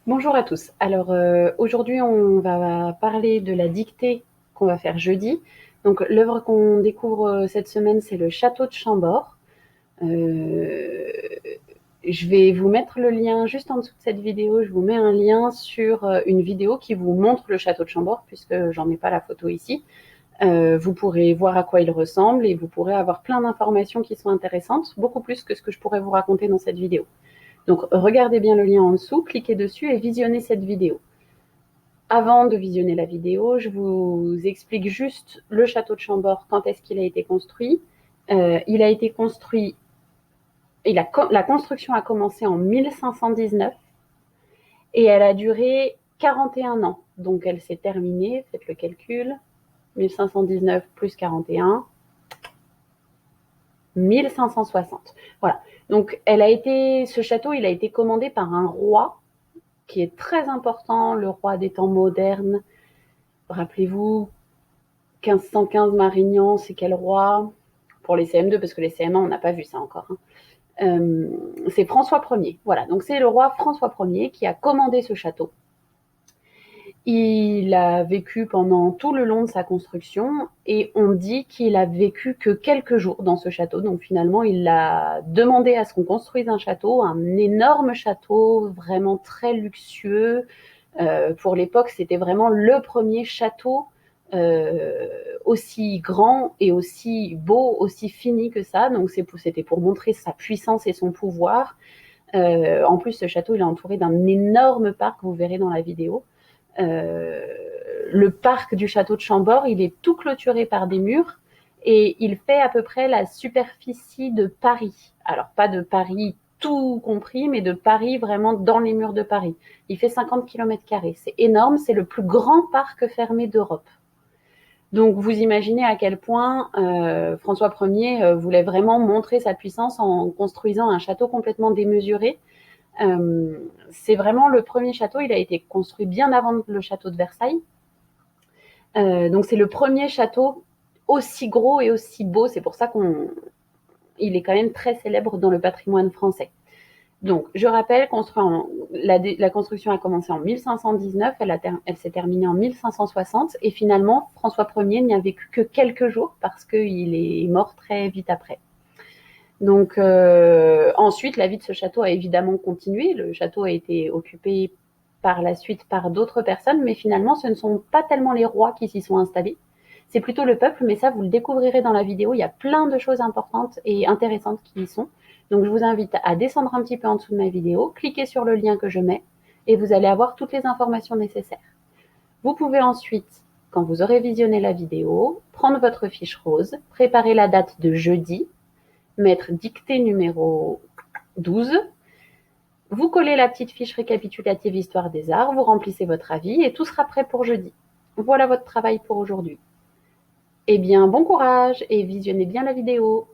Bonjour à tous. Alors aujourd'hui, on va parler de la dictée qu'on va faire jeudi. Donc l'œuvre qu'on découvre cette semaine, c'est le Château de Chambord. Euh, je vais vous mettre le lien juste en dessous de cette vidéo. Je vous mets un lien sur une vidéo qui vous montre le Château de Chambord, puisque j'en ai pas la photo ici. Vous pourrez voir à quoi il ressemble et vous pourrez avoir plein d'informations qui sont intéressantes, beaucoup plus que ce que je pourrais vous raconter dans cette vidéo. Donc regardez bien le lien en dessous, cliquez dessus et visionnez cette vidéo. Avant de visionner la vidéo, je vous explique juste le château de Chambord, quand est-ce qu'il a été construit. Il a été construit, la construction a commencé en 1519 et elle a duré 41 ans. Donc elle s'est terminée, faites le calcul, 1519 plus 41, 1560. Voilà. Donc ce château, il a été commandé par un roi qui est très important, le roi des temps modernes. Rappelez-vous, 1515 Marignan, c'est quel roi? Pour les CM2, parce que les CM1, on n'a pas vu ça encore. Hein. C'est François Ier. Voilà, donc c'est le roi François Ier qui a commandé ce château. Il a vécu pendant tout le long de sa construction et on dit qu'il a vécu que quelques jours dans ce château. Donc finalement, il a demandé à ce qu'on construise un château, un énorme château, vraiment très luxueux. Pour l'époque, c'était vraiment le premier château aussi grand et aussi beau, aussi fini que ça. Donc c'était pour montrer sa puissance et son pouvoir. En plus, ce château, il est entouré d'un énorme parc, vous verrez dans la vidéo. Euh, le parc du château de Chambord, il est tout clôturé par des murs et il fait à peu près la superficie de Paris. Alors, pas de Paris tout compris, mais de Paris vraiment dans les murs de Paris. Il fait 50 km². C'est énorme, c'est le plus grand parc fermé d'Europe. Donc vous imaginez à quel point François Ier voulait vraiment montrer sa puissance en construisant un château complètement démesuré. C'est vraiment le premier château, il a été construit bien avant le château de Versailles. Donc c'est le premier château aussi gros et aussi beau, c'est pour ça qu'il est quand même très célèbre dans le patrimoine français. Donc, je rappelle, la construction a commencé en 1519, elle s'est terminée en 1560, et finalement, François Ier n'y a vécu que quelques jours parce qu'il est mort très vite après. Donc, ensuite, la vie de ce château a évidemment continué. Le château a été occupé par la suite par d'autres personnes, mais finalement, ce ne sont pas tellement les rois qui s'y sont installés. C'est plutôt le peuple, mais ça, vous le découvrirez dans la vidéo. Il y a plein de choses importantes et intéressantes qui y sont. Donc, je vous invite à descendre un petit peu en dessous de ma vidéo, cliquez sur le lien que je mets et vous allez avoir toutes les informations nécessaires. Vous pouvez ensuite, quand vous aurez visionné la vidéo, prendre votre fiche rose, préparer la date de jeudi, mettre dictée numéro 12, vous collez la petite fiche récapitulative Histoire des Arts, vous remplissez votre avis et tout sera prêt pour jeudi. Voilà votre travail pour aujourd'hui. Eh bien, bon courage et visionnez bien la vidéo.